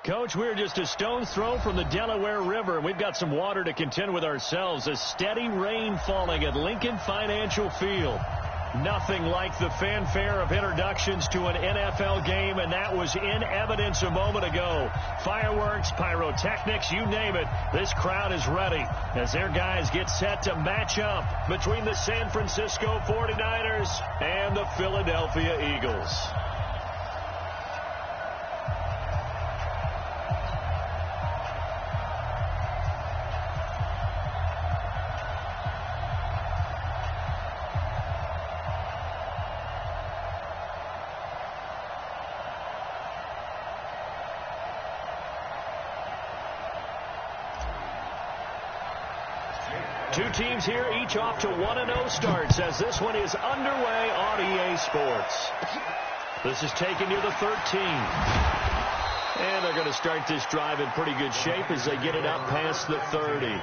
Coach, we're just a stone's throw from the Delaware River, and we've got some water to contend with ourselves. A steady rain falling at Lincoln Financial Field. Nothing like the fanfare of introductions to an NFL game, and that was in evidence a moment ago. Fireworks, pyrotechnics, you name it. This crowd is ready as their guys get set to match up between the San Francisco 49ers and the Philadelphia Eagles. Two teams here, each off to 1-0 starts as this one is underway on EA Sports. This is taken near the 13. And they're going to start this drive in pretty good shape as they get it up past the 30.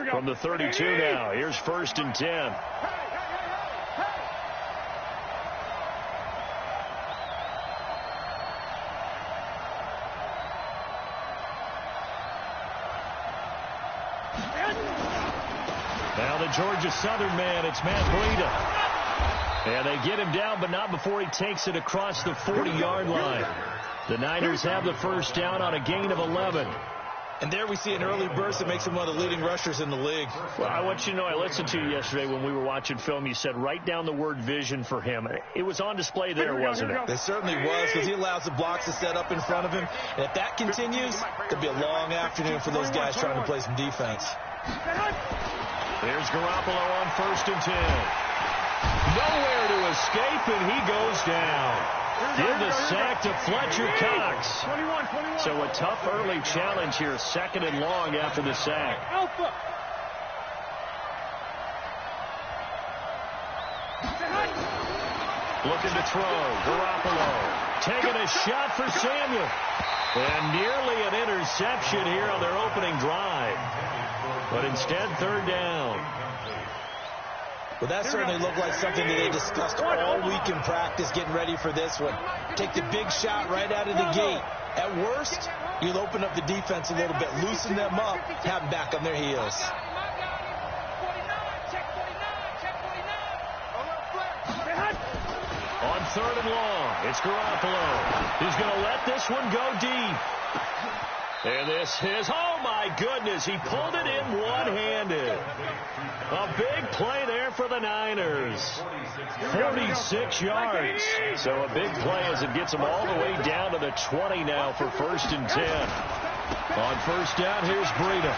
From the 32 now, here's 1st and 10. Now the Georgia Southern man, it's Matt Breida. And they get him down, but not before he takes it across the 40-yard line. The Niners have the first down on a gain of 11. And there we see an early burst that makes him one of the leading rushers in the league. Well, I want you to know, I listened to you yesterday when we were watching film. You said write down the word vision for him. It was on display there, wasn't it? It certainly was, because he allows the blocks to set up in front of him. And if that continues, it'll be a long afternoon for those guys trying to play some defense. There's Garoppolo on 1st and 10. Nowhere to escape, and he goes down. Give the sack to Fletcher Cox. So a tough early challenge here, 2nd and long after the sack. Looking to throw. Garoppolo taking a shot for Samuel. And nearly an interception here on their opening drive. But instead, 3rd down. Well, that certainly looked like something that they discussed all week in practice, getting ready for this one. Take the big shot right out of the gate. At worst, you'll open up the defense a little bit, loosen them up, have them back on their heels. On 3rd and long, it's Garoppolo. He's going to let this one go deep. And this is, oh my goodness, he pulled it in one-handed. A big play there for the Niners. 46 yards. So a big play as it gets them all the way down to the 20 now for 1st and 10. On 1st down, here's Breida.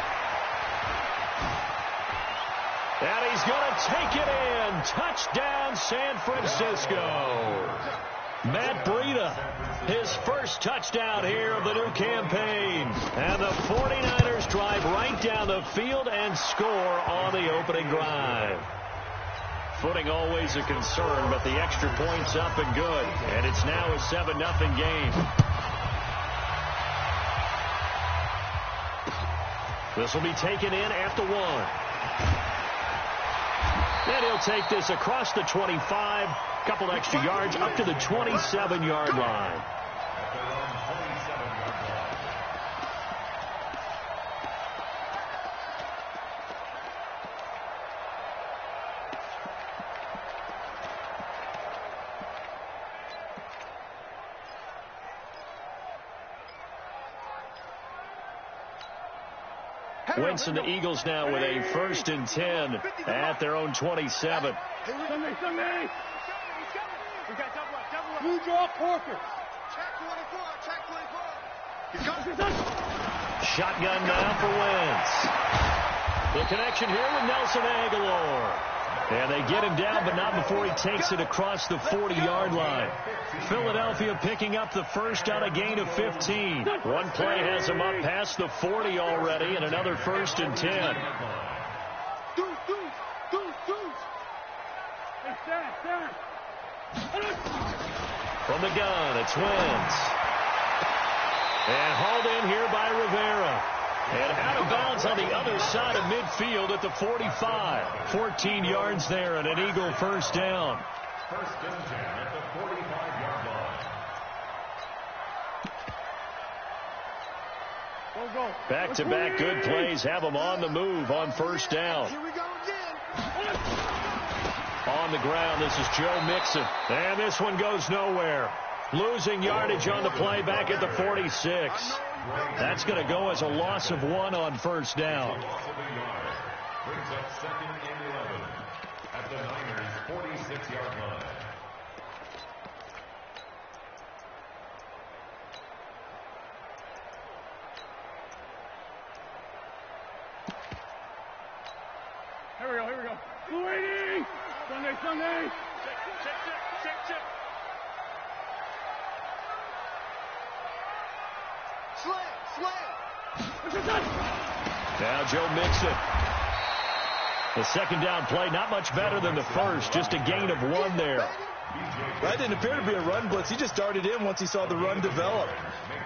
And he's going to take it in. Touchdown, San Francisco. Matt Breida, his first touchdown here of the new campaign. And the 49ers drive right down the field and score on the opening drive. Footing always a concern, but the extra point's up and good. And it's now a 7-0 game. This will be taken in at the 1. And he'll take this across the 25. Couple extra yards up to the 27-yard line. Wentz and the Eagles now with a 1st and 10 at their own 27. Blue draw, Porker. Shotgun now for Wentz. The connection here with Nelson Aguilar. And they get him down, but not before he takes it across the 40-yard line. Philadelphia picking up the first on a gain of 15. One play has him up past the 40 already, and another 1st and 10. From the gun, it's Wentz. And hauled in here by Rivera. And out of bounds on the other side of midfield at the 45. 14 yards there and an Eagle first down. First and 10 at the 45-yard line. Go. Back-to-back good plays have them on the move on first down. Here we go again. On the ground, this is Joe Mixon. And this one goes nowhere. Losing yardage on the play back at the 46. That's going to go as a loss of 1 on first down. Brings up second and 11 at the Niners' 46-yard line. Here we go. 280. Sunday. Check. Slam. Now Joe Mixon. The second down play, not much better than the first, just a gain of 1 there. That didn't appear to be a run blitz. He just darted in once he saw the run develop.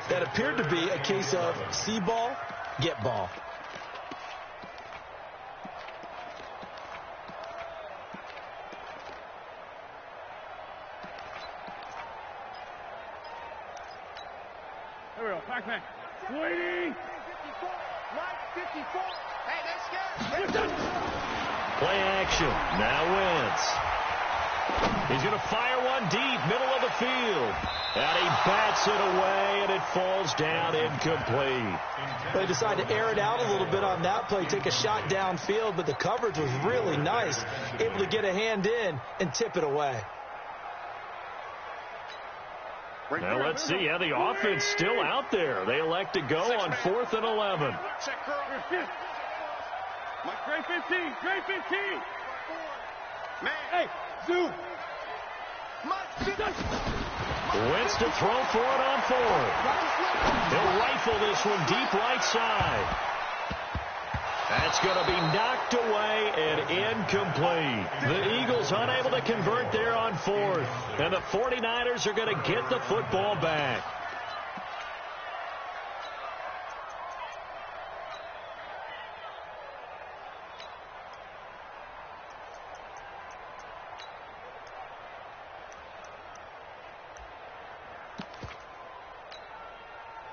That appeared to be a case of see ball, get ball. Here we go. Pac-Man. 280. 54. Hey, they're scared. Play action. Now Wentz. He's going to fire one deep, middle of the field. And he bats it away, and it falls down incomplete. They decided to air it out a little bit on that play, take a shot downfield, but the coverage was really nice. Able to get a hand in and tip it away. Now let's see how the offense still out there. They elect to go on 4th and 11. Check, girl. Mike, Gray 15. Man. Hey, zoom. Wentz to throw for it on 4th. He'll rifle this one deep right side. That's going to be knocked away and incomplete. The Eagles unable to convert there on 4th. And the 49ers are going to get the football back.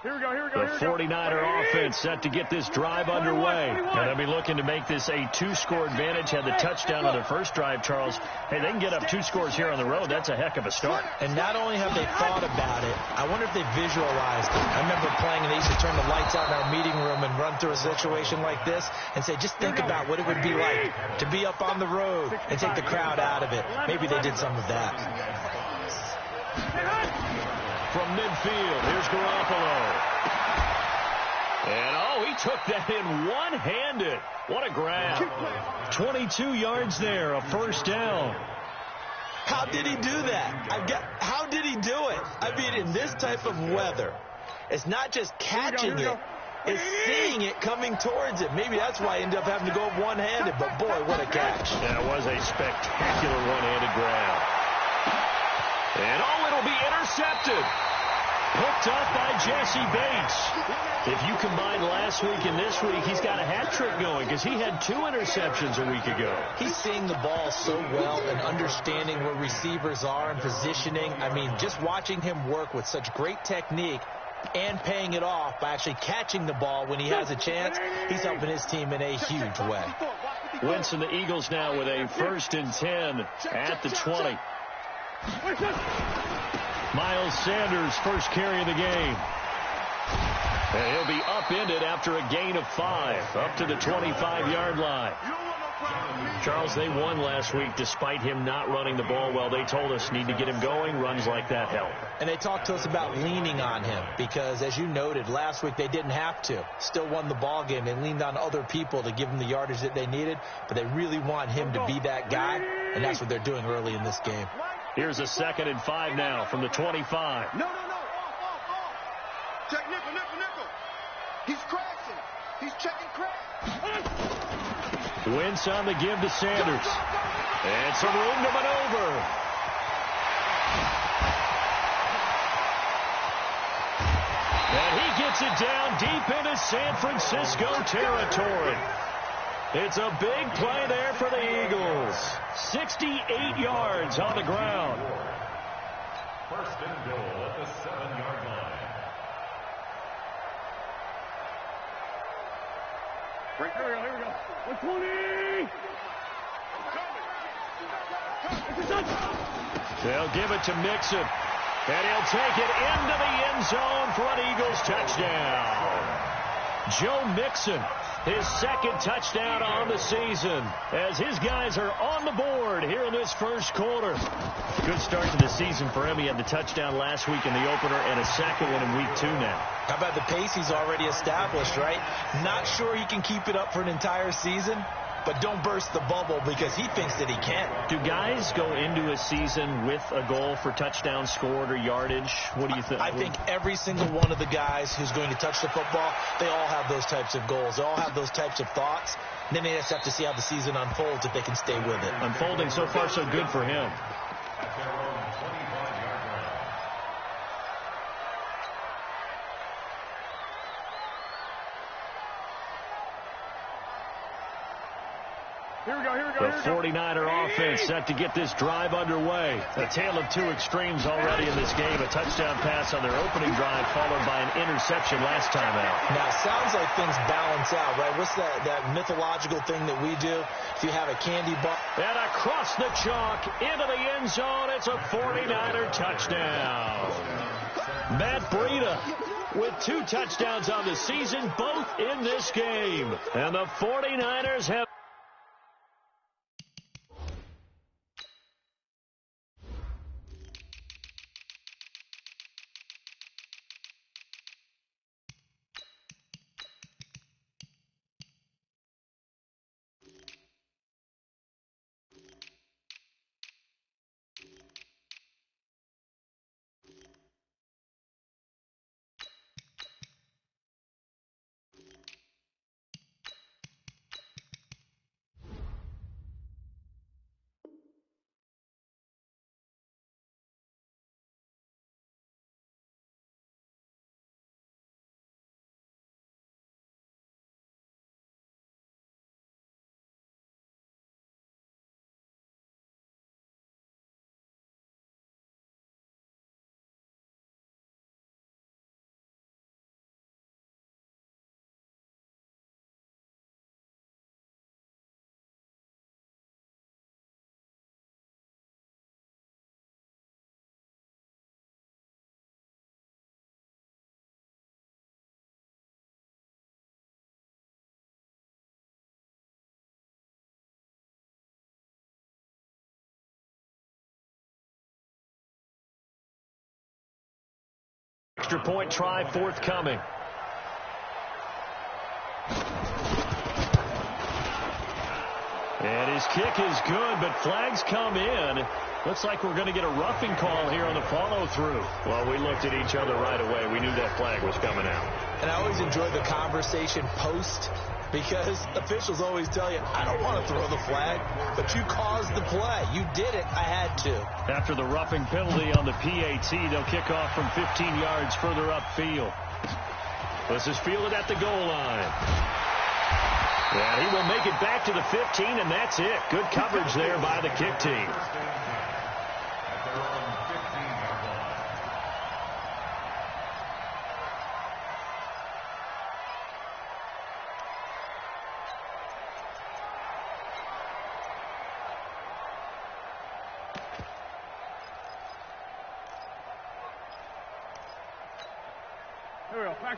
Here we go. The 49er offense set to get this drive underway. And they'll be looking to make this a 2-score advantage. Had the touchdown on their first drive, Charles. Hey, they can get up 2 scores here on the road. That's a heck of a start. And not only have they thought about it, I wonder if they visualized it. I remember playing, and they used to turn the lights out in our meeting room and run through a situation like this and say, just think about what it would be like to be up on the road and take the crowd out of it. Maybe they did some of that. From midfield, here's Garoppolo. And, he took that in one-handed. What a grab. 22 yards there, a first down. How did he do that? How did he do it? I mean, in this type of weather, it's not just catching it. It's seeing it coming towards it. Maybe that's why he ended up having to go one-handed. But, boy, what a catch. That was a spectacular one-handed grab. And, it'll be intercepted. Picked up by Jesse Bates. If you combine last week and this week, he's got a hat trick going because he had 2 interceptions a week ago. He's seeing the ball so well and understanding where receivers are and positioning. I mean, just watching him work with such great technique and paying it off by actually catching the ball when he has a chance, he's helping his team in a huge way. Wentz and the Eagles now with a 1st and 10 at the 20. Miles Sanders, first carry of the game. And he'll be upended after a gain of 5, up to the 25-yard line. Charles, they won last week despite him not running the ball well. They told us need to get him going. Runs like that help. And they talked to us about leaning on him because, as you noted, last week they didn't have to. Still won the ball game. They leaned on other people to give them the yardage that they needed, but they really want him to be that guy, and that's what they're doing early in this game. Here's a 2nd and 5 now from the 25. No. Check nickel. He's crashing. He's checking crash. Wentz on the give to Sanders. And some room to maneuver. And he gets it down deep into San Francisco territory. It's a big play there for the Eagles. 68 yards on the ground. First and goal at the 7-yard line. Here we go. 120! They'll give it to Mixon. And he'll take it into the end zone for an Eagles touchdown. Joe Mixon, his second touchdown on the season, as his guys are on the board here in this first quarter. Good start to the season for him. He had the touchdown last week in the opener and a second one in week 2 now. How about the pace he's already established, right? Not sure he can keep it up for an entire season, but don't burst the bubble because he thinks that he can. Do guys go into a season with a goal for touchdowns scored or yardage? What do you think? I think every single one of the guys who's going to touch the football, they all have those types of goals. They all have those types of thoughts. And then they just have to see how the season unfolds if they can stay with it. Unfolding so far so good for him. At their own 25-yard line. Here we go. The 49er offense set to get this drive underway. A tale of two extremes already in this game. A touchdown pass on their opening drive followed by an interception last time out. Now, it sounds like things balance out, right? What's that mythological thing that we do? If you have a candy bar. And across the chalk into the end zone, it's a 49er touchdown. Matt Breida with 2 touchdowns on the season, both in this game. And the 49ers have extra point try forthcoming. And his kick is good, but flags come in. Looks like we're going to get a roughing call here on the follow-through. Well, we looked at each other right away. We knew that flag was coming out. And I always enjoy the conversation post because officials always tell you, I don't want to throw the flag, but you caused the play. You did it. I had to. After the roughing penalty on the PAT, they'll kick off from 15 yards further upfield. This is fielded at the goal line. And he will make it back to the 15, and that's it. Good coverage there by the kick team.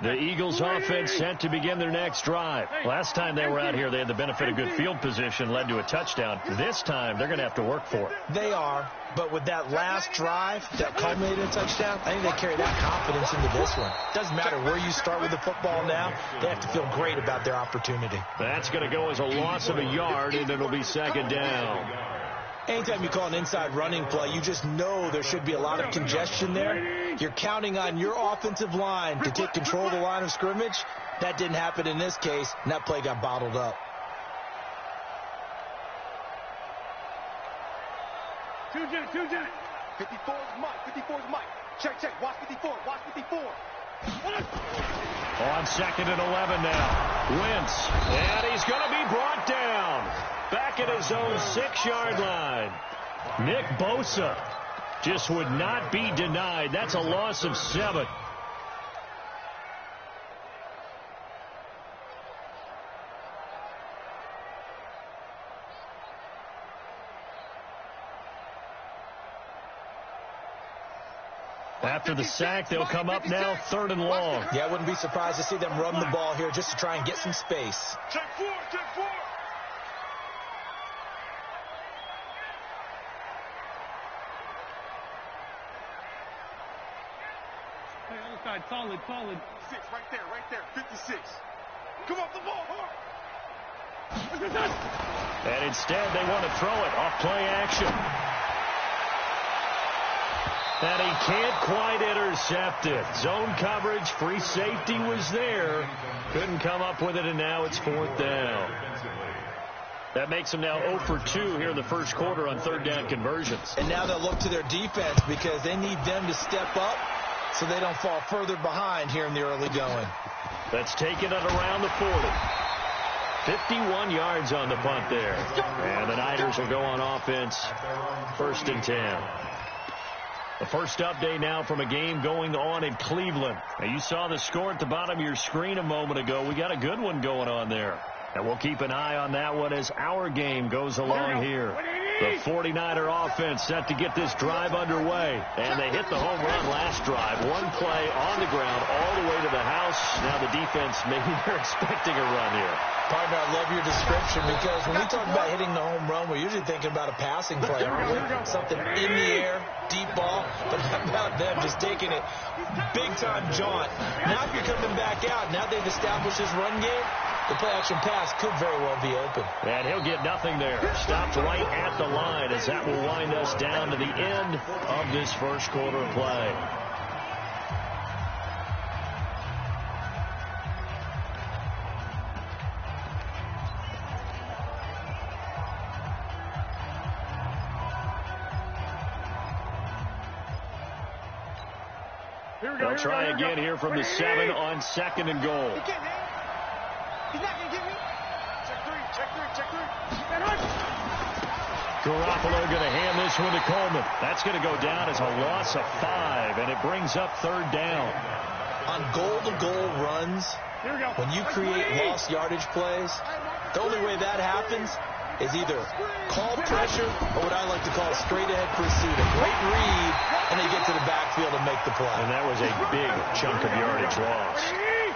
The Eagles offense set to begin their next drive. Last time they were out here, they had the benefit of good field position, led to a touchdown. This time, they're going to have to work for it. They are, but with that last drive that culminated in a touchdown, I think they carry that confidence into this one. Doesn't matter where you start with the football now, they have to feel great about their opportunity. That's going to go as a loss of a yard, and it'll be second down. Anytime you call an inside running play, you just know there should be a lot of congestion there. You're counting on your offensive line to take control of the line of scrimmage. That didn't happen in this case, and that play got bottled up. Two Jet. 54 is Mike. Check. Watch 54. On 2nd and 11 now. Wentz. And he's going to be brought down. Back at his own 6-yard line. Nick Bosa just would not be denied. That's a loss of 7. After the sack, they'll come up now 3rd and long. Yeah, I wouldn't be surprised to see them run the ball here just to try and get some space. Check 4, check 4. Hey, other side, solid. 6, right there, 56. Come off the ball, hard. And instead, they want to throw it off play action. And he can't quite intercept it. Zone coverage, free safety was there. Couldn't come up with it, and now it's 4th down. That makes them now 0 for 2 here in the first quarter on 3rd down conversions. And now they'll look to their defense because they need them to step up so they don't fall further behind here in the early going. Let's take it at around the 40. 51 yards on the punt there. And the Niners will go on offense, 1st and 10. The first update now from a game going on in Cleveland. Now, you saw the score at the bottom of your screen a moment ago. We got a good one going on there. And we'll keep an eye on that one as our game goes along here. The 49er offense set to get this drive underway. And they hit the home run last drive. One play on the ground all the way to the house. Now the defense, maybe they're expecting a run here. Partner, I love your description because when we talk about hitting the home run, we're usually thinking about a passing play, aren't we? Something in the air, deep ball, but how about them just taking it big-time jaunt. Now if you're coming back out, now they've established this run game, the play-action pass could very well be open. And he'll get nothing there. Stopped right at the line as that will wind us down to the end of this first quarter of play. They'll try again here from the 7 on 2nd and goal. He's not going to get me. Check 3. Garoppolo going to hand this one to Coleman. That's going to go down as a loss of 5, and it brings up 3rd down. On goal-to-goal runs, when you create lost yardage plays, the only way that happens is either call pressure or what I like to call straight-ahead pursuit. A great read, and they get to the backfield and make the play. And that was a big chunk of yardage loss.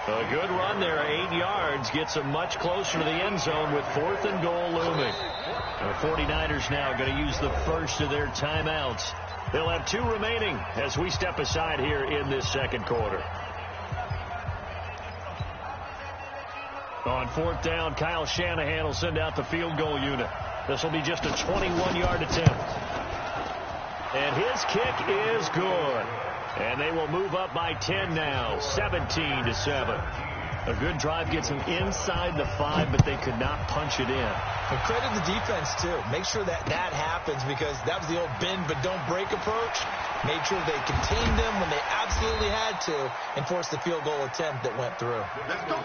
A good run there, 8 yards, gets them much closer to the end zone with 4th and goal looming. The 49ers now going to use the first of their timeouts. They'll have 2 remaining as we step aside here in this second quarter. On 4th down, Kyle Shanahan will send out the field goal unit. This will be just a 21-yard attempt. And his kick is good. And they will move up by 10 now, 17-7. A good drive gets them inside the 5, but they could not punch it in. And credit the defense, too. Make sure that happens because that was the old bend but don't break approach. Made sure they contained them when they absolutely had to and forced the field goal attempt that went through. Let's go,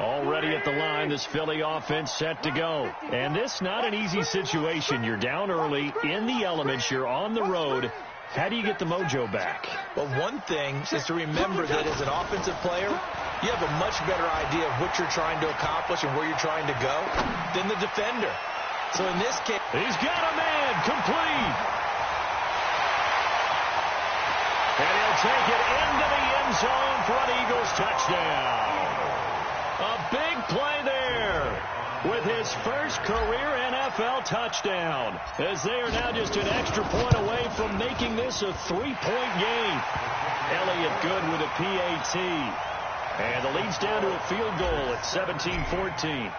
Already at the line, this Philly offense set to go. And this not an easy situation. You're down early, in the elements, you're on the road. How do you get the mojo back? Well, one thing is to remember that as an offensive player, you have a much better idea of what you're trying to accomplish and where you're trying to go than the defender. So in this case, he's got a man complete. And he'll take it into the end zone for an Eagles touchdown. A big play there with his first career NFL touchdown, as they are now just an extra point away from making this a 3-point game. Elliott good with a PAT. And the lead's down to a field goal at 17-14.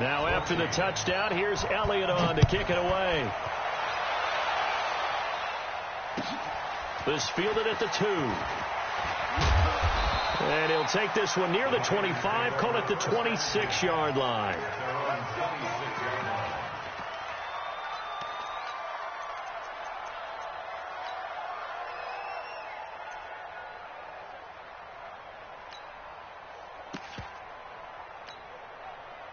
Now after the touchdown, here's Elliott on to kick it away. This fielded at the 2. And he'll take this one near the 25, call it the 26-yard line.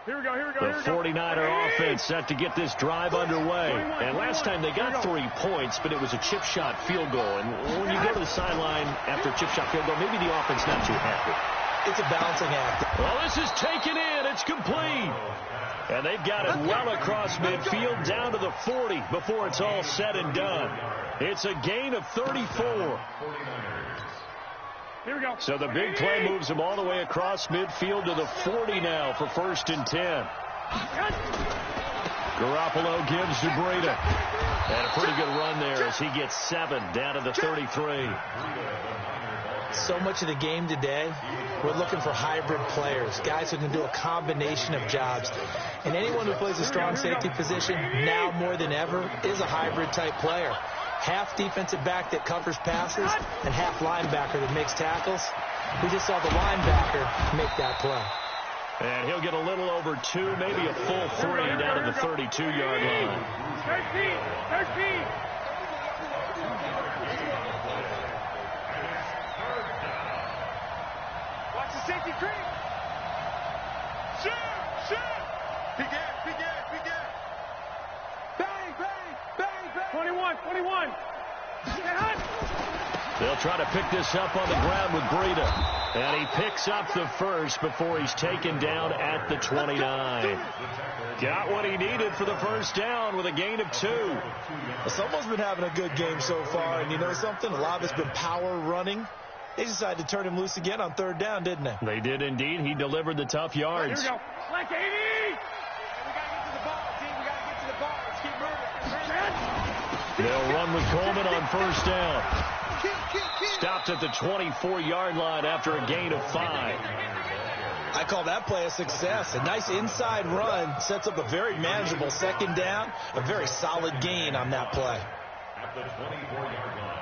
Here we go. The 49er offense set to get this drive underway. And last time they got 3 points, but it was a chip shot field goal. And when you go to the sideline after a chip shot field goal, maybe the offense not too happy. It's a balancing act. Well, this is taken in. It's complete. And they've got it well across midfield down to the 40 before it's all said and done. It's a gain of 34. Here we go. So the big play moves them all the way across midfield to the 40 now for 1st and 10. Garoppolo gives to Breida. And a pretty good run there as he gets 7 down to the 33. So much of the game today, we're looking for hybrid players, guys who can do a combination of jobs. And anyone who plays a strong safety position, now more than ever, is a hybrid type player. Half defensive back that covers passes and half linebacker that makes tackles. We just saw the linebacker make that play. And he'll get a little over 2, maybe a full 3 down to the 32-yard line. 13. Watch the safety creep. Shoot. Begin. Bang. 21. They'll try to pick this up on the ground with Breida. And he picks up the first before he's taken down at the 29. Got what he needed for the first down with a gain of 2. Someone's been having a good game so far, and you know something? A lot of it's been power running. They decided to turn him loose again on 3rd down, didn't they? They did indeed. He delivered the tough yards. Here we go. Like 80. We got to get to the ball, team. We got to get to the ball. Let's keep moving. They'll run with Coleman on 1st down. Stopped at the 24-yard line after a gain of 5. I call that play a success. A nice inside run sets up a very manageable 2nd down. A very solid gain on that play. At the 24-yard line.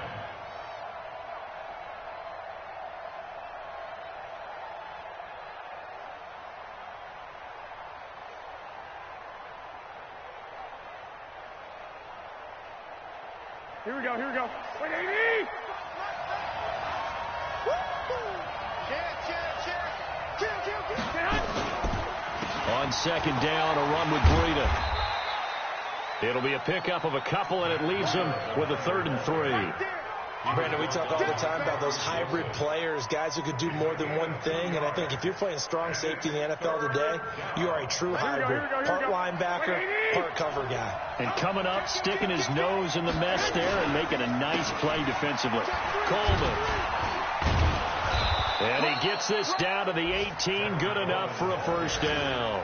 Here we go. 180. On 2nd down, a run with Breida. It'll be a pickup of a couple, and it leaves them with a 3rd and 3. Brandon, we talk all the time about those hybrid players, guys who could do more than one thing. And I think if you're playing strong safety in the NFL today, you are a true hybrid. Part linebacker, part cover guy. And coming up, sticking his nose in the mess there and making a nice play defensively. Coleman. And he gets this down to the 18. Good enough for a 1st down.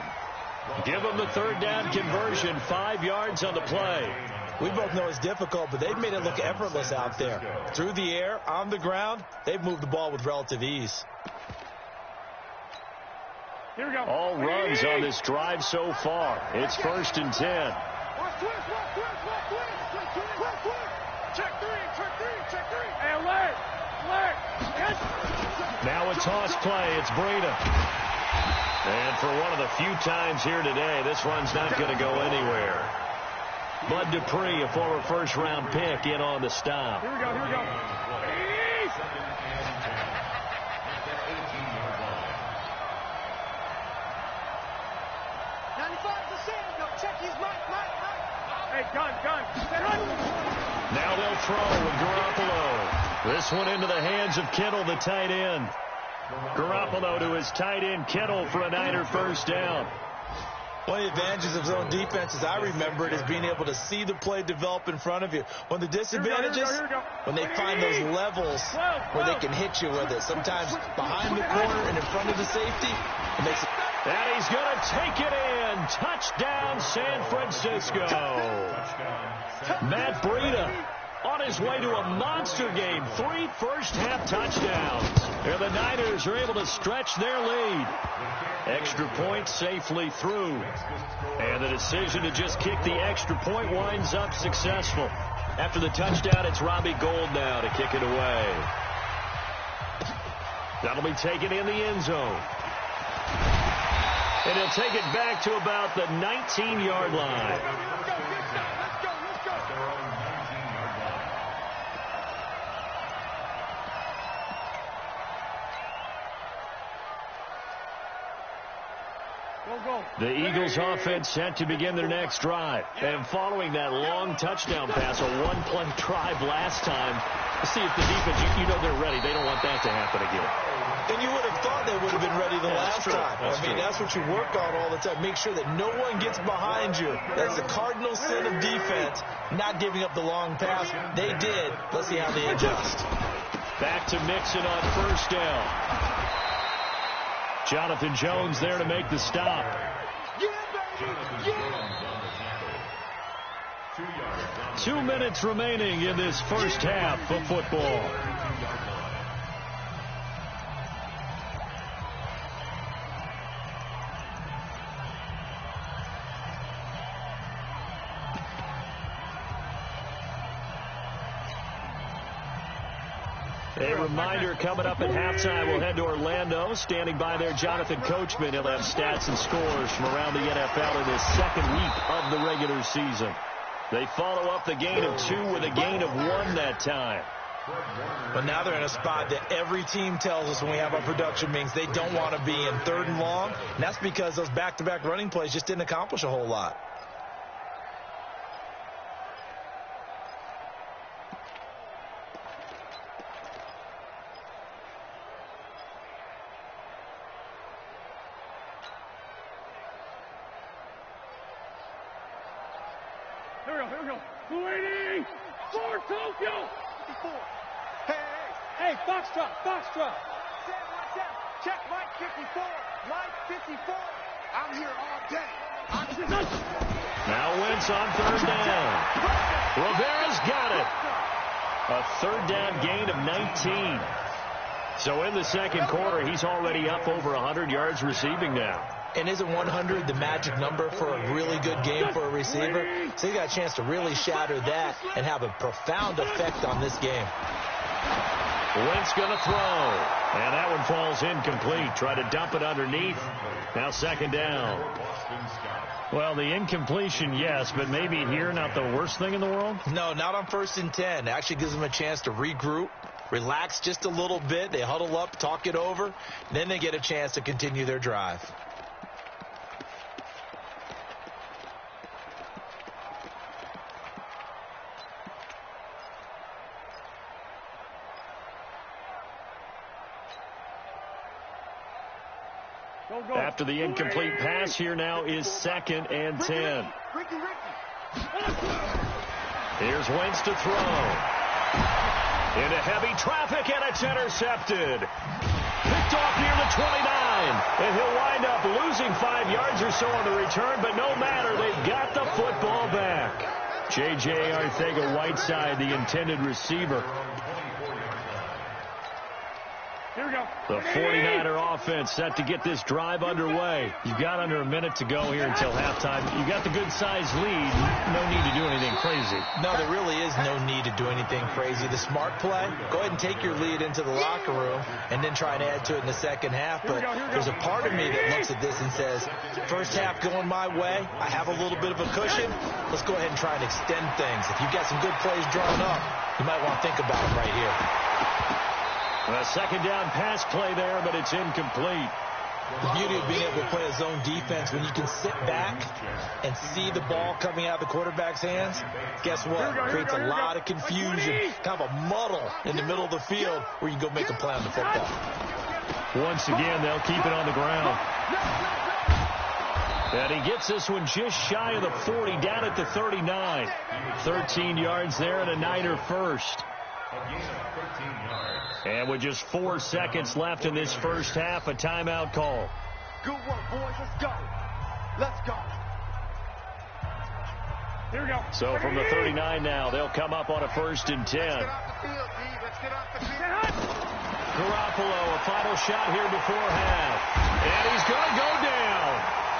Give him the 3rd down conversion. 5 yards on the play. We both know it's difficult, but they've made it look effortless out there. Through the air, on the ground, they've moved the ball with relative ease. Here we go. All runs on this drive so far. It's 1st and 10. Check three. Hey, alert. Yes. Now a toss play. It's Breida. And for one of the few times here today, this run's not going to go anywhere. Bud Dupree, a former 1st-round pick, in on the stop. Here we go. 95 to save. No, check his mic. Hey, gun. Now they'll throw with Garoppolo. This one into the hands of Kittle, the tight end. Garoppolo to his tight end, Kittle, for a Niner 1st down. One of the advantages of zone defense, as I remember it, is being able to see the play develop in front of you. One of the disadvantages, when they find those levels where they can hit you with it. Sometimes behind the corner and in front of the safety, it makes it. And he's going to take it in. Touchdown, San Francisco. Matt Breida on his way to a monster game. 3 first-half touchdowns. And the Niners are able to stretch their lead. Extra point safely through. And the decision to just kick the extra point winds up successful. After the touchdown, it's Robbie Gould now to kick it away. That'll be taken in the end zone. And he'll take it back to about the 19-yard line. Let's go. The Eagles offense set to begin their next drive. And following that long touchdown pass, a one-play drive last time, see if the defense, you know they're ready. They don't want that to happen again. And you would have thought they would have been ready the last time. That's what you work on all the time. Make sure that no one gets behind you. That's the cardinal sin of defense, not giving up the long pass. They did. Let's see how they adjust. Back to Mixon on first down. Jonathan Jones there to make the stop. Yeah, baby. Yeah. 2 minutes remaining in this first half of football. A reminder, coming up at halftime, we'll head to Orlando. Standing by there, Jonathan Coachman. He'll have stats and scores from around the NFL in his second week of the regular season. They follow up the gain of 2 with a gain of 1 that time. But now they're in a spot that every team tells us when we have our production meetings they don't want to be in 3rd and long. And that's because those back-to-back running plays just didn't accomplish a whole lot. Here we go. 280 for Tokyo. 54. Hey. Hey, Foxtrot. Watch out. Check Mike 54. Mike 54. I'm here all day. Now Wentz on 3rd down. Rivera's got it. A 3rd down gain of 19. So in the second quarter, he's already up over 100 yards receiving now. And isn't 100 the magic number for a really good game for a receiver? So he got a chance to really shatter that and have a profound effect on this game. Wentz going to throw. And that one falls incomplete. Try to dump it underneath. Now 2nd down. Well, the incompletion, yes, but maybe here not the worst thing in the world? No, not on 1st and 10. It actually gives them a chance to regroup, relax just a little bit. They huddle up, talk it over. Then they get a chance to continue their drive. After the incomplete pass, here now is 2nd and 10. Here's Wentz to throw. Into heavy traffic, and it's intercepted. Picked off near the 29. And he'll wind up losing 5 yards or so on the return, but no matter, they've got the football back. J.J. Arcega-Whiteside, the intended receiver. Here we go. The 49er offense set to get this drive underway. You've got under a minute to go here until halftime. You've got the good-sized lead. No need to do anything crazy. No, there really is no need to do anything crazy. The smart play, go ahead and take your lead into the locker room and then try and add to it in the second half. But there's a part of me that looks at this and says, first half going my way, I have a little bit of a cushion. Let's go ahead and try and extend things. If you've got some good plays drawn up, you might want to think about them right here. A 2nd down pass play there, but it's incomplete. The beauty of being able to play a zone defense, when you can sit back and see the ball coming out of the quarterback's hands, guess what? It creates a lot of confusion, kind of a muddle in the middle of the field where you can go make a play on the football. Once again, they'll keep it on the ground. And he gets this one just shy of the 40, down at the 39. 13 yards there and a Niner first. And with just 4 seconds left in this first half, a timeout call. Good work, boys. Let's go. Let's go. Here we go. So from the 39 now, they'll come up on a 1st and 10. Let's get off the field, D. Let's get off the field. Garoppolo, a final shot here before half. And he's going to go down.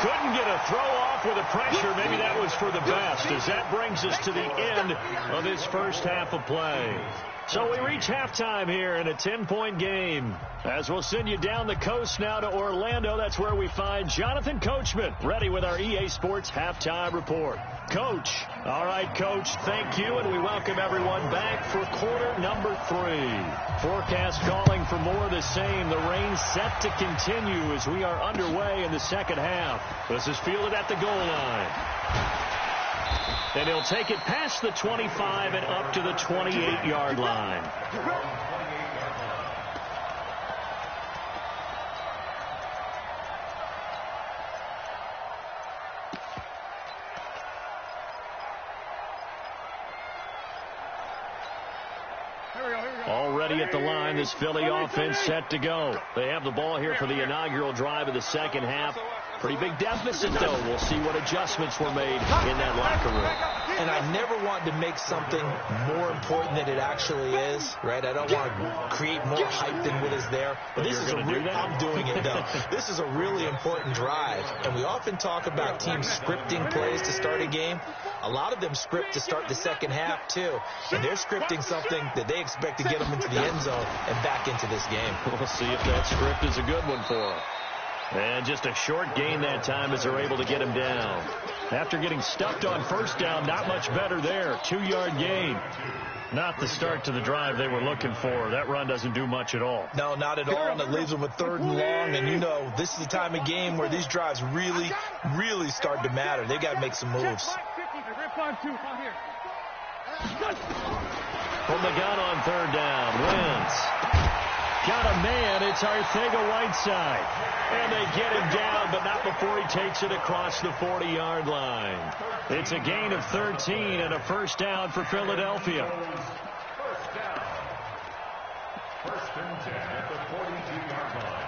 Couldn't get a throw off with the pressure. Maybe that was for the best, as that brings us to the end of this first half of play. So we reach halftime here in a 10-point game. As we'll send you down the coast now to Orlando, that's where we find Jonathan Coachman, ready with our EA Sports Halftime Report. Coach. All right, Coach, thank you, and we welcome everyone back for quarter number 3. Forecast calling for more of the same. The rain set to continue as we are underway in the second half. This is fielded at the goal line. And he'll take it past the 25 and up to the 28-yard line. Already at the line, this Philly offense set to go. They have the ball here for the inaugural drive of the second half. Pretty big deficit, though. We'll see what adjustments were made in that locker room. And I never want to make something more important than it actually is, right? I don't want to create more hype than what is there. But this is I'm doing it, though. This is a really important drive. And we often talk about teams scripting plays to start a game. A lot of them script to start the second half, too. And they're scripting something that they expect to get them into the end zone and back into this game. We'll see if that script is a good one for them. And just a short gain that time as they're able to get him down. After getting stuffed on first down, not much better there. 2-yard gain. Not the start to the drive they were looking for. That run doesn't do much at all. No, not at all, and it leaves them with 3rd and long. And, you know, this is the time of game where these drives really, really start to matter. They got to make some moves. From the gun on 3rd down, Wentz. Got a man, it's Arcega-Whiteside. And they get him down, but not before he takes it across the 40-yard line. It's a gain of 13 and a first down for Philadelphia. First and 10 at the 42-yard line.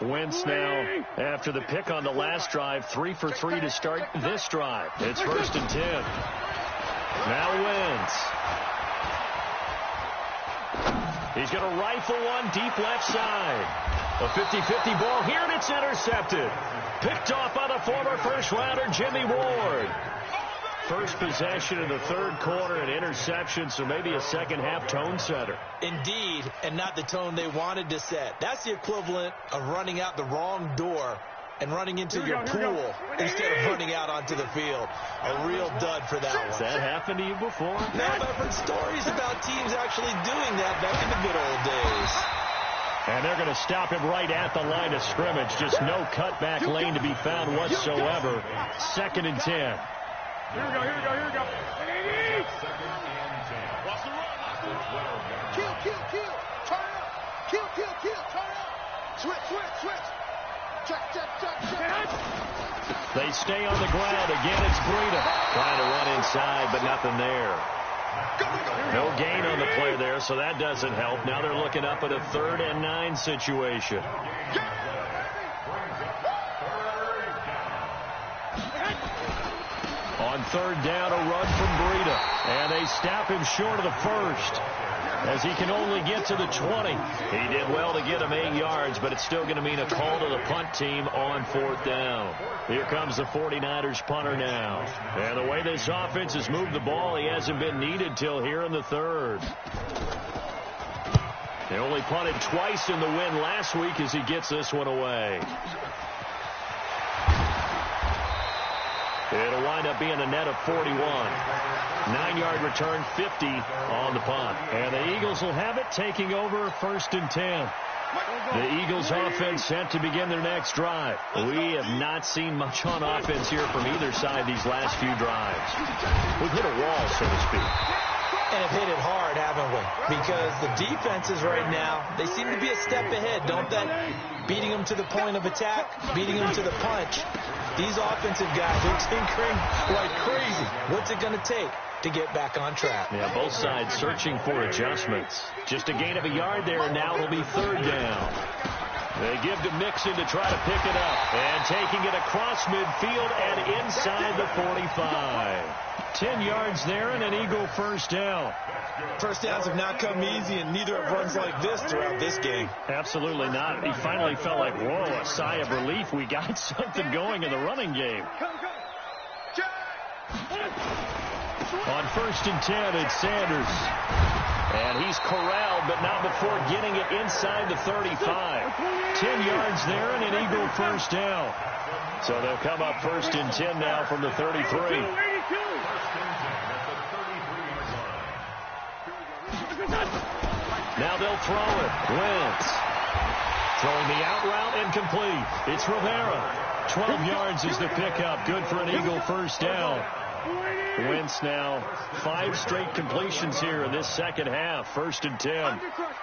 Wentz now, after the pick on the last drive, 3 for 3 to start this drive. It's 1st and 10. Now Wentz. He's going to rifle one deep left side. A 50-50 ball here, and it's intercepted. Picked off by the former first-rounder Jimmy Ward. First possession in the 3rd quarter, an interception, so maybe a second-half tone setter. Indeed, and not the tone they wanted to set. That's the equivalent of running out the wrong door and running into your pool instead of running out onto the field. A real dud for that one. Has that happened to you before? No, I've heard stories about teams actually doing that back in the good old days. And they're going to stop him right at the line of scrimmage. Just no cutback lane to be found whatsoever. 2nd and 10. Here we go. Second and 10. Watch the run. Kill. Turn up. Kill. Turn up. Switch. Check. They stay on the ground. Again, it's Breida. Trying to run inside, but nothing there. No gain on the play there, so that doesn't help. Now they're looking up at a 3rd and 9 situation. On 3rd down, a run from Breida. And they stop him short of the 1st as he can only get to the 20. He did well to get him 8 yards, but it's still going to mean a call to the punt team on 4th down. Here comes the 49ers punter now. And the way this offense has moved the ball, he hasn't been needed till here in the 3rd. They only punted twice in the win last week as he gets this one away. It'll wind up being a net of 41. 9-yard return, 50 on the punt. And the Eagles will have it, taking over 1st and 10. The Eagles offense set to begin their next drive. We have not seen much on offense here from either side these last few drives. We've hit a wall, so to speak. And have hit it hard, haven't we? Because the defenses right now, they seem to be a step ahead, don't they? Beating them to the point of attack, beating them to the punch. These offensive guys are tinkering like crazy. What's it going to take to get back on track? Yeah, both sides searching for adjustments. Just a gain of a yard there, and now it'll be 3rd down. They give to Mixon to try to pick it up. And taking it across midfield and inside the 45. 10 yards there and an Eagle first down. First downs have not come easy, and neither have runs like this throughout this game. Absolutely not. He finally felt like, whoa, a sigh of relief. We got something going in the running game. On 1st and 10, it's Sanders. And he's corralled, but not before getting it inside the 35. 10 yards there and an Eagle first down. So they'll come up 1st and 10 now from the 33. Now they'll throw it. Wentz throwing the out route and complete. It's Rivera. 12 yards is the pickup. Good for an Eagle first down. Wentz now 5 straight completions here in this second half. 1st and 10. Undercrush.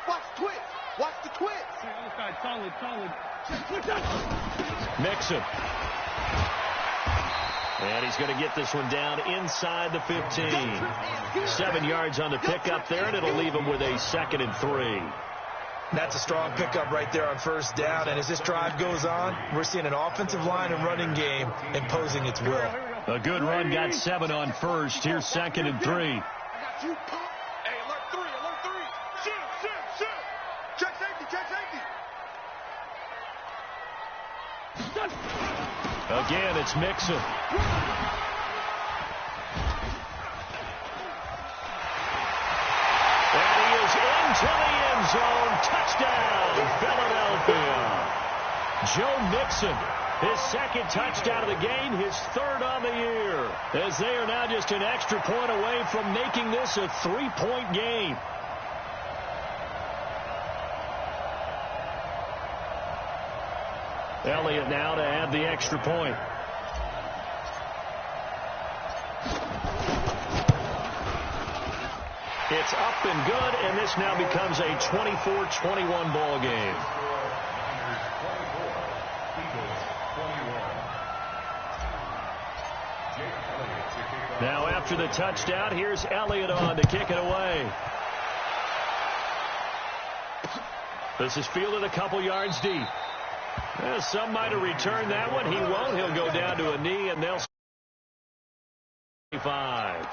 Watch the twist. Watch the twist. Solid. Mixon. And he's going to get this one down inside the 15. 7 yards on the pickup there, and it'll leave him with a 2nd and 3. That's a strong pickup right there on first down. And as this drive goes on, we're seeing an offensive line and running game imposing its will. A good run got 7 on first. Here's 2nd and 3. Hey, alert 3. Shoot. Check safety. Again, it's Mixon. And he is into the end zone. Touchdown, Philadelphia. Joe Mixon, his 2nd touchdown of the game, his 3rd on the year. As they are now just an extra point away from making this a 3-point game. Elliott now to add the extra point. It's up and good, and this now becomes a 24-21 ball game. Now after the touchdown, here's Elliott on to kick it away. This is fielded a couple yards deep. Some might have returned that one. He won't. He'll go down to a knee, and they'll 5.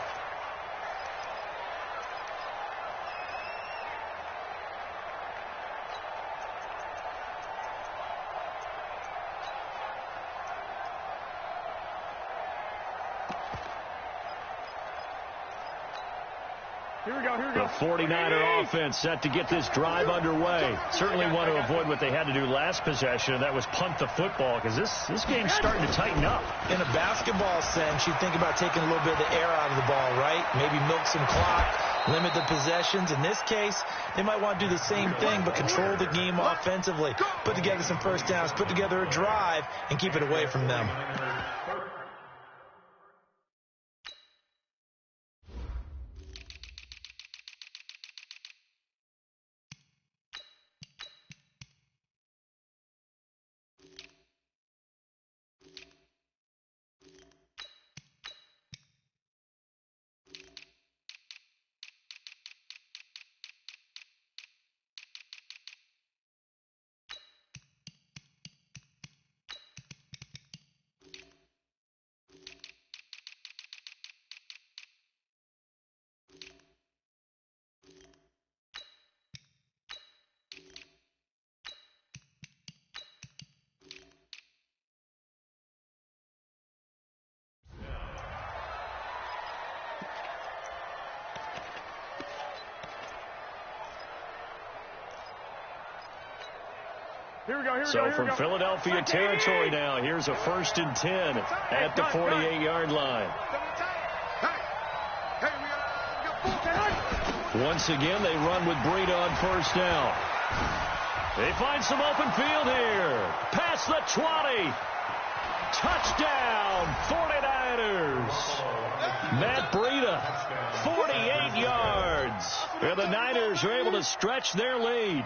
Here we go. The 49er offense set to get this drive underway. Certainly want to avoid what they had to do last possession, and that was punt the football, because this game's starting to tighten up. In a basketball sense, you think about taking a little bit of the air out of the ball, right? Maybe milk some clock, limit the possessions. In this case, they might want to do the same thing, but control the game offensively. Put together some first downs, put together a drive, and keep it away from them. Here we go. So from Philadelphia territory now, here's a 1st and 10 at the 48-yard line. Once again, they run with Breida on first down. They find some open field here. Past the 20. Touchdown, 49ers. Matt Breida, 48 yards. And the Niners are able to stretch their lead.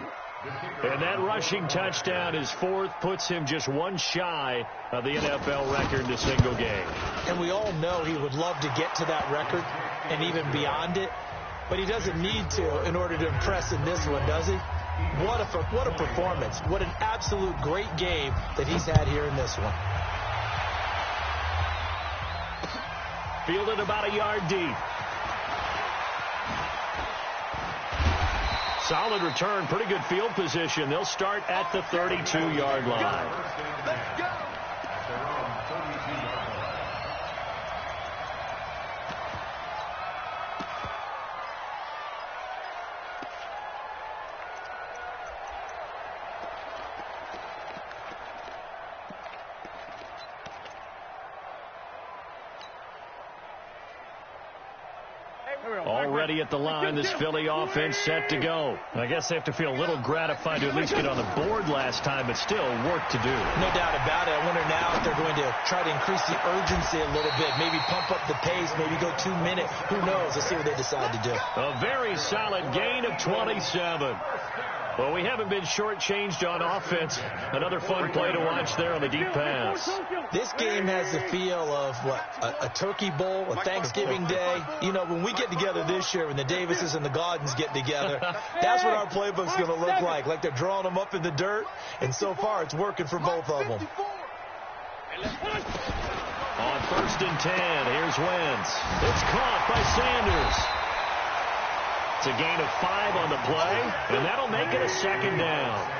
And that rushing touchdown, his 4th, puts him just one shy of the NFL record in a single game. And we all know he would love to get to that record and even beyond it. But he doesn't need to in order to impress in this one, does he? What a performance. What an absolute great game that he's had here in this one. Fielded about a yard deep. Solid return, pretty good field position. They'll start at the 32-yard line. Let's go. Already at the line, this Philly offense set to go. I guess they have to feel a little gratified to at least get on the board last time, but still work to do. No doubt about it. I wonder now if they're going to try to increase the urgency a little bit, maybe pump up the pace, maybe go 2 minutes. Who knows? Let's see what they decide to do. A very solid gain of 27. Well, we haven't been shortchanged on offense. Another fun play to watch there on the deep pass. This game has the feel of what, a turkey bowl, a Thanksgiving day. You know, when we get together this year, when the Davises and the Gaudens get together, that's what our playbook's going to look like. Like they're drawing them up in the dirt, and so far it's working for both of them. On 1st and 10, here's Wentz. It's caught by Sanders. It's a gain of 5 on the play, and that'll make it a 2nd down.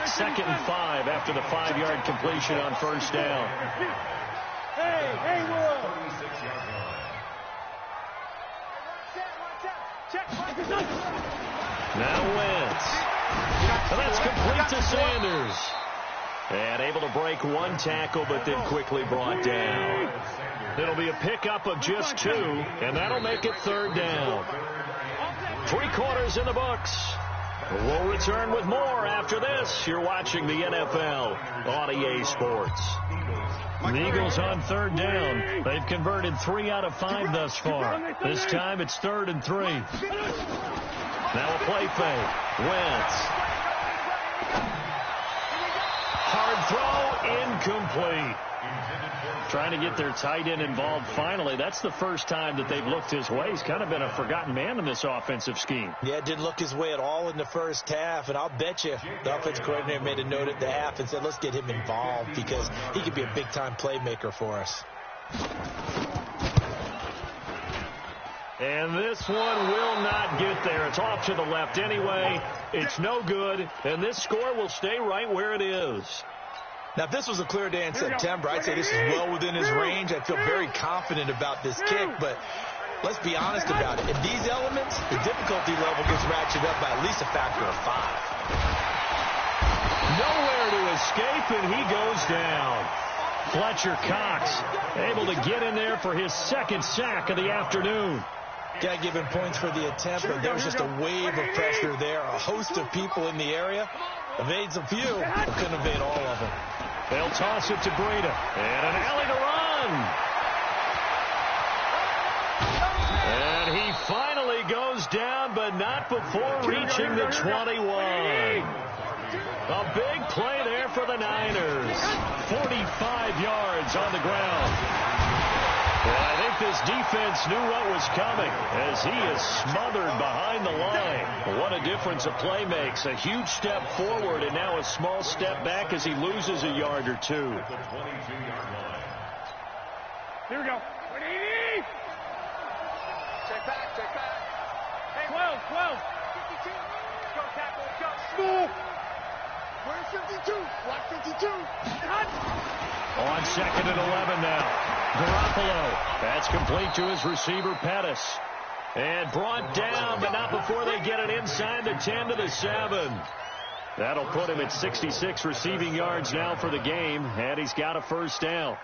2nd and 5 after the 5-yard completion on 1st down. Hey, Will. Now Wentz. And that's complete to Sanders. And able to break 1 tackle, but then quickly brought down. It'll be a pickup of just 2, and that'll make it 3rd down. 3 quarters in the books. We'll return with more after this. You're watching the NFL on EA Sports. The Eagles on 3rd down. They've converted 3 out of 5 thus far. This time it's 3rd and 3. Now a play fake. Wentz. Hard throw, incomplete. Trying to get their tight end involved finally. That's the first time that they've looked his way. He's kind of been a forgotten man in this offensive scheme. Yeah, it didn't look his way at all in the first half, and I'll bet you the offensive coordinator made a note at the half and said, let's get him involved because he could be a big-time playmaker for us. And this one will not get there. It's off to the left anyway. It's no good, and this score will stay right where it is. Now, if this was a clear day in September, I'd say this is well within his range. I feel very confident about this kick, but let's be honest about it. In these elements, the difficulty level gets ratcheted up by at least a factor of 5. Nowhere to escape, and he goes down. Fletcher Cox able to get in there for his 2nd sack of the afternoon. Got to give him points for the attempt, but there was just a wave of pressure there. A host of people in the area. Evades a few, but couldn't evade all of them. They'll toss it to Breida. And an alley to run. And he finally goes down, but not before reaching the 21. A big play there for the Niners. 45 yards on the ground. Well, I think this defense knew what was coming as he is smothered behind the line. What a difference a play makes. A huge step forward and now a small step back as he loses a yard or 2. Here we go. Check back. Hey, 12. 52. Go, tackle, go. Smooth. Where's 52? Block 52. On 2nd and 11 now. Garoppolo. That's complete to his receiver, Pettis. And brought down, but not before they get it inside the 10 to the 7. That'll put him at 66 receiving yards now for the game, and he's got a 1st down.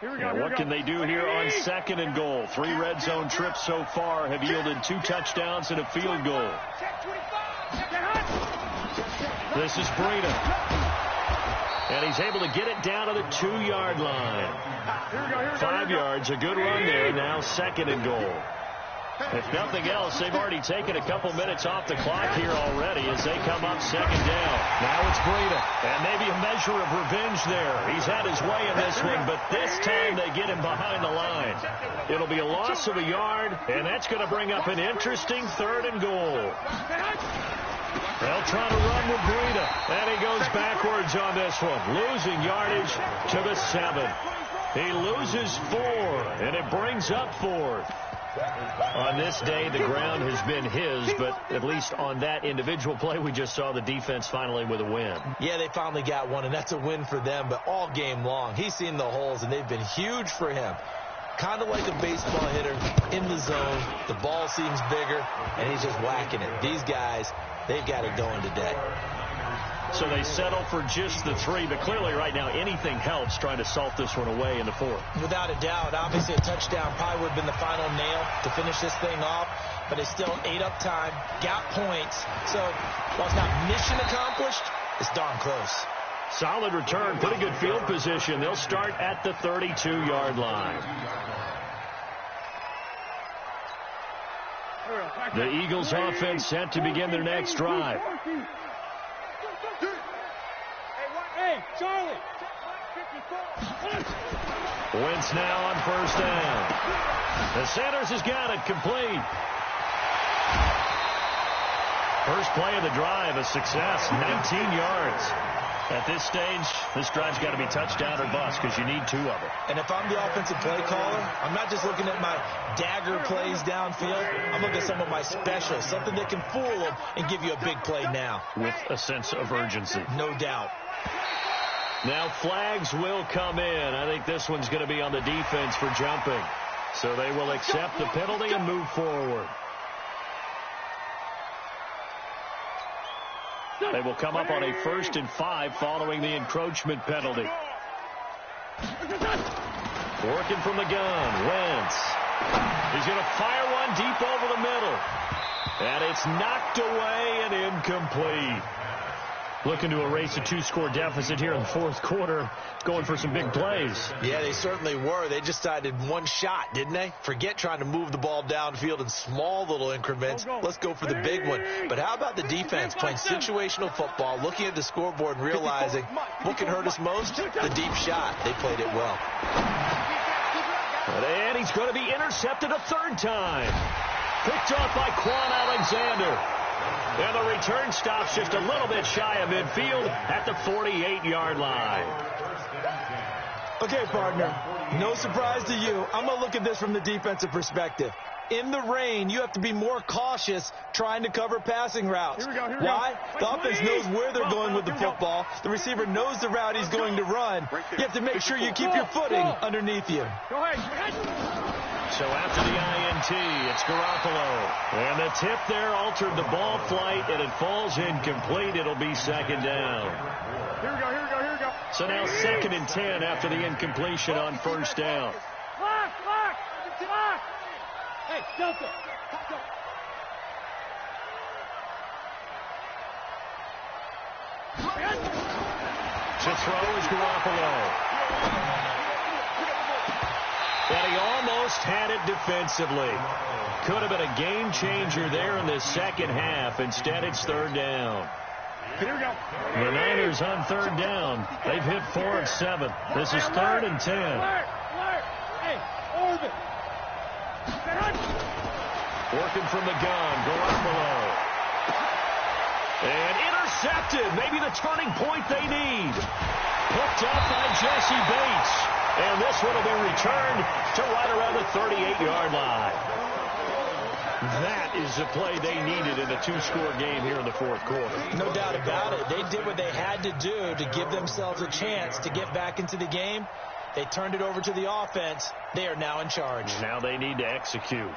And what can they do here on 2nd and goal? 3 red zone trips so far have yielded 2 touchdowns and a field goal. This is Breida. And he's able to get it down to the 2-yard line. 5 yards, a good run there. Now 2nd and goal. If nothing else, they've already taken a couple minutes off the clock here already as they come up 2nd down. Now it's Breida. And maybe a measure of revenge there. He's had his way in this one, but this time they get him behind the line. It'll be a loss of a yard, and that's going to bring up an interesting 3rd and goal. They'll try to run with Breida, and he goes backwards on this one, losing yardage to the 7. He loses 4, and it brings up 4th. On this day, the ground has been his, but at least on that individual play, we just saw the defense finally with a win. Yeah, they finally got one, and that's a win for them, but all game long, he's seen the holes, and they've been huge for him. Kind of like a baseball hitter in the zone. The ball seems bigger, and he's just whacking it. These guys, they've got it going today. So they settle for just the 3, but clearly right now anything helps trying to salt this one away in the 4th. Without a doubt, obviously a touchdown probably would have been the final nail to finish this thing off, but they still ate up time, got points. So while it's not mission accomplished, it's darn close. Solid return, pretty good field position. They'll start at the 32-yard line. The Eagles offense set to begin their next drive. Hey, Charlie. Wentz now on 1st down. The Sanders has got it complete. First play of the drive, a success, 19 yards. At this stage, this drive's got to be touchdown or bust because you need 2 of them. And if I'm the offensive play caller, I'm not just looking at my dagger plays downfield. I'm looking at some of my specials, something that can fool them and give you a big play now. With a sense of urgency. No doubt. Now flags will come in. I think this one's going to be on the defense for jumping. So they will accept the penalty and move forward. They will come up on a 1st and 5 following the encroachment penalty. Working from the gun, Wentz. He's going to fire one deep over the middle. And it's knocked away and incomplete. Looking to erase a 2-score deficit here in the 4th quarter, going for some big plays. Yeah, they certainly were. They just decided one shot, didn't they? Forget trying to move the ball downfield in small little increments. Let's go for the big one. But how about the defense playing situational football, looking at the scoreboard and realizing what can hurt us most? The deep shot. They played it well. And he's going to be intercepted a 3rd time. Picked off by Quan Alexander. And the return stops just a little bit shy of midfield at the 48-yard line. Okay, partner, no surprise to you. I'm going to look at this from the defensive perspective. In the rain, you have to be more cautious trying to cover passing routes. Why? The offense knows where they're going with the football. The receiver knows the route he's going to run. You have to make sure you keep your footing underneath you. Go ahead. So after the INT, it's Garoppolo. And the tip there altered the ball flight, and it falls incomplete. It'll be 2nd down. Here we go. So now 2nd and 10 after the incompletion on 1st down. Lock. Hey, Delta. To throw is Garoppolo. And he almost had it defensively. Could have been a game changer there in the 2nd half. Instead, it's 3rd down. Here we go. The Niners on 3rd down. They've hit 4 of 7. This is 3rd and 10. Alert. Hey, orbit. Working from the gun, Garoppolo. And intercepted. Maybe the turning point they need. Picked up by Jesse Bates. And this one will be returned to right around the 38-yard line. That is the play they needed in a 2-score game here in the 4th quarter. No doubt about it. They did what they had to do to give themselves a chance to get back into the game. They turned it over to the offense. They are now in charge. Now they need to execute.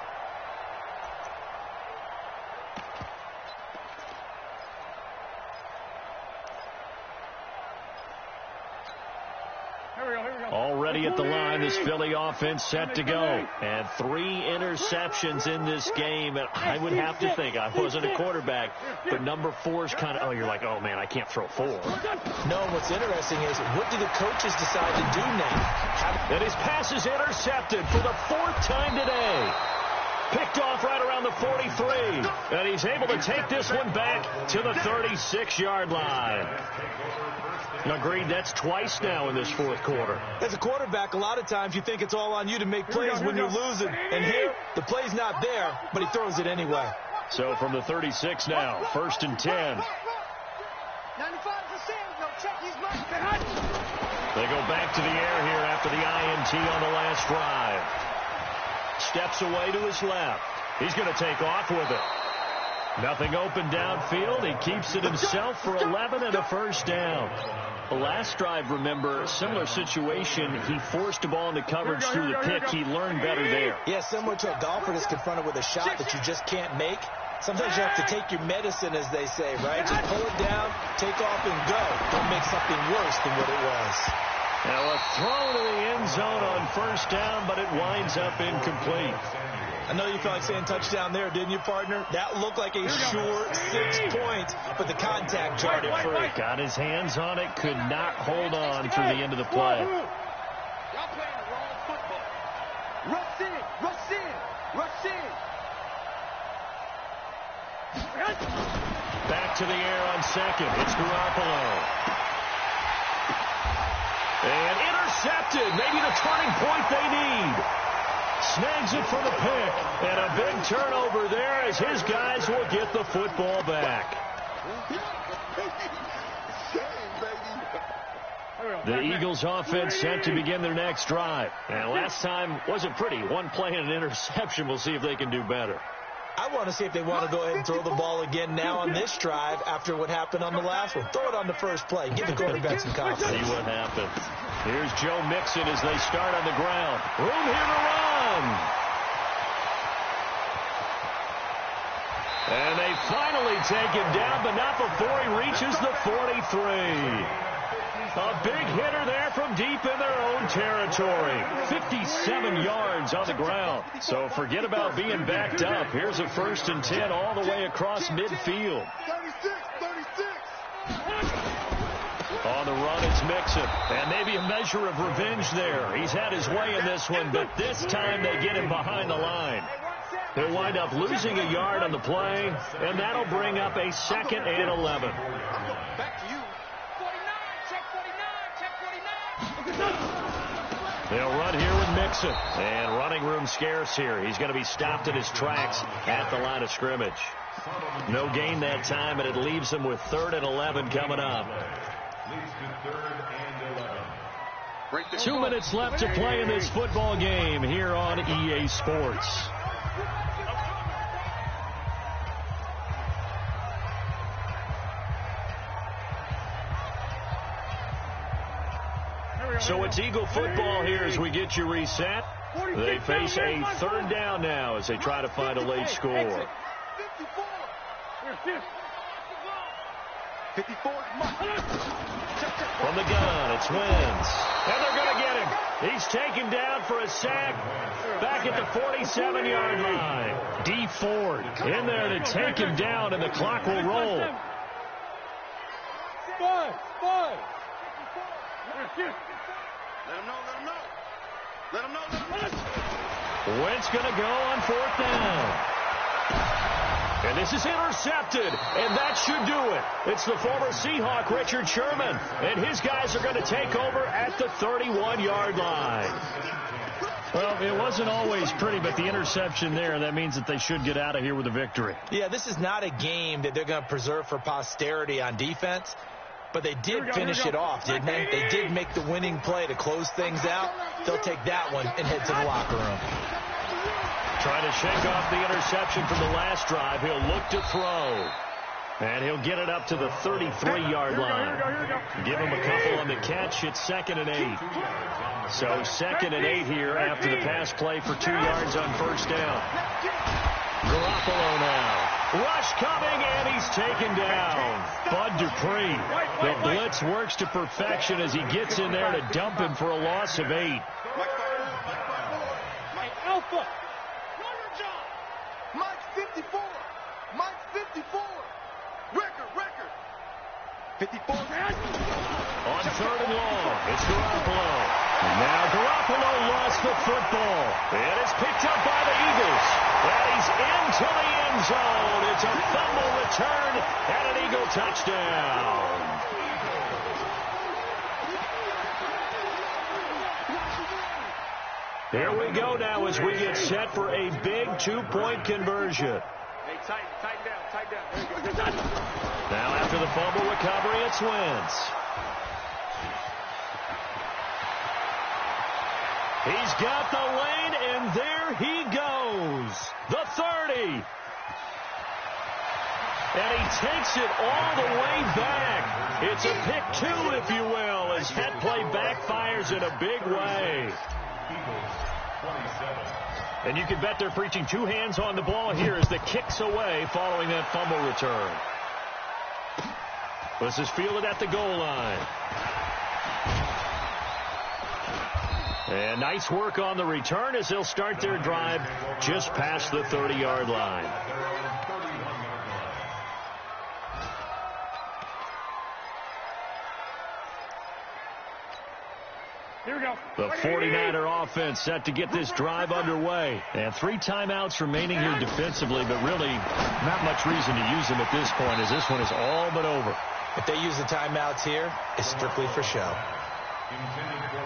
Already at the line, this Philly offense set to go. And 3 interceptions in this game. And I would have to think, I wasn't a quarterback, but number 4 is kind of, you're like, oh, man, I can't throw 4. No, what's interesting is, what do the coaches decide to do now? And his pass is intercepted for the 4th time today. Picked off right around the 43. And he's able to take this one back to the 36-yard line. Agreed, that's twice now in this 4th quarter. As a quarterback, a lot of times you think it's all on you to make plays when you're losing. And here, the play's not there, but he throws it anyway. So from the 36 now, 1st and 10. 95 is a sand. No, check, he's behind. They go back to the air here after the INT on the last drive. Steps away to his left. He's going to take off with it. Nothing open downfield. He keeps it himself for 11 and a 1st down. The last drive, remember, similar situation. He forced the ball into coverage through the pick. He learned better there. Yeah, similar to a golfer that's confronted with a shot that you just can't make. Sometimes you have to take your medicine, as they say, right? Just pull it down, take off, and go. Don't make something worse than what it was. Now a throw to the end zone on 1st down, but it winds up incomplete. I know you felt like saying touchdown there, didn't you, partner? That looked like a sure 6 points, but the contact jarred it free. Got his hands on it, could not hold on through the end of the play. Y'all playing the wrong football. Rush in, rush in, rush in. Back to the air on 2nd. It's Garoppolo. And intercepted. Maybe the turning point they need. Snags it for the pick. And a big turnover there as his guys will get the football back. The Eagles offense set to begin their next drive. And last time wasn't pretty. 1 play and an interception. We'll see if they can do better. I want to see if they want to go ahead and throw the ball again now on this drive after what happened on the last one. Throw it on the first play. Give the quarterback some confidence. See what happens. Here's Joe Mixon as they start on the ground. Room here to run. And they finally take him down, but not before he reaches the 43. A big hitter there from deep in their own territory. 57 yards on the ground. So forget about being backed up. Here's a 1st and 10 all the way across midfield. 36. On the run, it's Mixon. And maybe a measure of revenge there. He's had his way in this one, but this time they get him behind the line. He'll wind up losing a yard on the play, and that'll bring up a 2nd and 11. Back to you. 49, check 49, check 49. They'll run here with Mixon. And running room scarce here. He's going to be stopped in his tracks at the line of scrimmage. No gain that time, and it leaves him with 3rd and 11 coming up. 2 minutes left to play in this football game here on EA Sports. So it's Eagle football here as we get you reset. They face a 3rd down now as they try to find a late score. 54. From the gun, it's Wentz. And they're going to get him. He's taken down for a sack back at the 47-yard line. D. Ford in there to take him down, and the clock will roll. Five. Let him know. Let him know. Wentz going to go on 4th down. And this is intercepted, and that should do it. It's the former Seahawk, Richard Sherman, and his guys are going to take over at the 31-yard line. Well, it wasn't always pretty, but the interception there, that means that they should get out of here with a victory. Yeah, this is not a game that they're going to preserve for posterity on defense, but they did finish it off, didn't they? They did make the winning play to close things out. They'll take that one and head to the locker room. Trying to shake off the interception from the last drive. He'll look to throw. And he'll get it up to the 33-yard line. Give him a couple on the catch. It's 2nd and 8. So 2nd and 8 here after the pass play for 2 yards on 1st down. Garoppolo now Rush coming, and he's taken down. Bud Dupree. The blitz works to perfection as he gets in there to dump him for a loss of 8. Alpha. Mike 54. Mike 54. Record. 54. On 3rd and long, it's Garoppolo. And now Garoppolo lost the football. It is picked up by the Eagles. And he's into the end zone. It's a fumble return and an Eagle touchdown. Here we go now as we get set for a big 2-point conversion. Hey, tighten down. There you go. Now after the fumble recovery, it's Wentz. He's got the lane, and there he goes. The 30. And he takes it all the way back. It's a pick 2, if you will, as that play backfires in a big way. And you can bet they're preaching 2 hands on the ball here as the kick's away following that fumble return. This is fielded at the goal line. And nice work on the return as they'll start their drive just past the 30-yard line. Here we go. The 49er offense set to get this drive underway. And 3 timeouts remaining here defensively, but really not much reason to use them at this point as this one is all but over. If they use the timeouts here, it's strictly for show.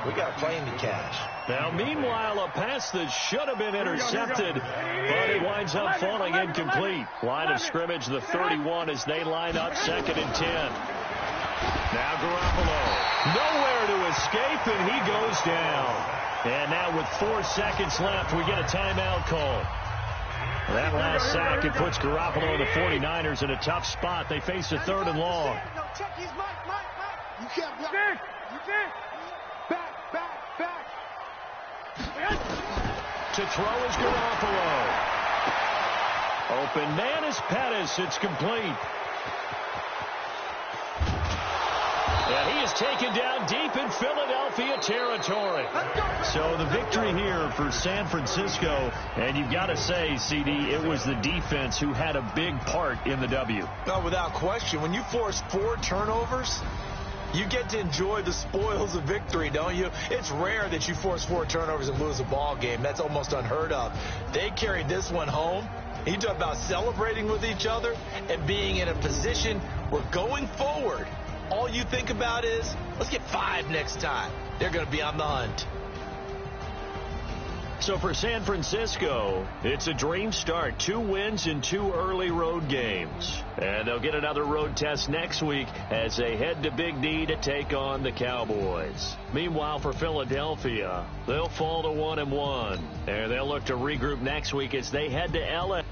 We got a plane to catch. Now, meanwhile, a pass that should have been intercepted, but it winds up falling incomplete. Line of scrimmage, the 31, as they line up 2nd and 10. Now Garoppolo, nowhere to escape, and he goes down. And now with 4 seconds left, we get a timeout call. That last sack, it puts Garoppolo and the 49ers in a tough spot. They face a 3rd and long. No, check his Mike. You can't block. You can't. Back. To throw is Garoppolo. Open man is Pettis. It's complete. And he is taken down deep in Philadelphia territory. So the victory here for San Francisco. And you've got to say, CD, it was the defense who had a big part in the W. No, without question. When you force 4 turnovers, you get to enjoy the spoils of victory, don't you? It's rare that you force 4 turnovers and lose a ball game. That's almost unheard of. They carried this one home. You talk about celebrating with each other and being in a position where going forward, all you think about is, let's get 5 next time. They're going to be on the hunt. So for San Francisco, it's a dream start. 2 wins in 2 early road games. And they'll get another road test next week as they head to Big D to take on the Cowboys. Meanwhile, for Philadelphia, they'll fall to 1-1. And they'll look to regroup next week as they head to LA.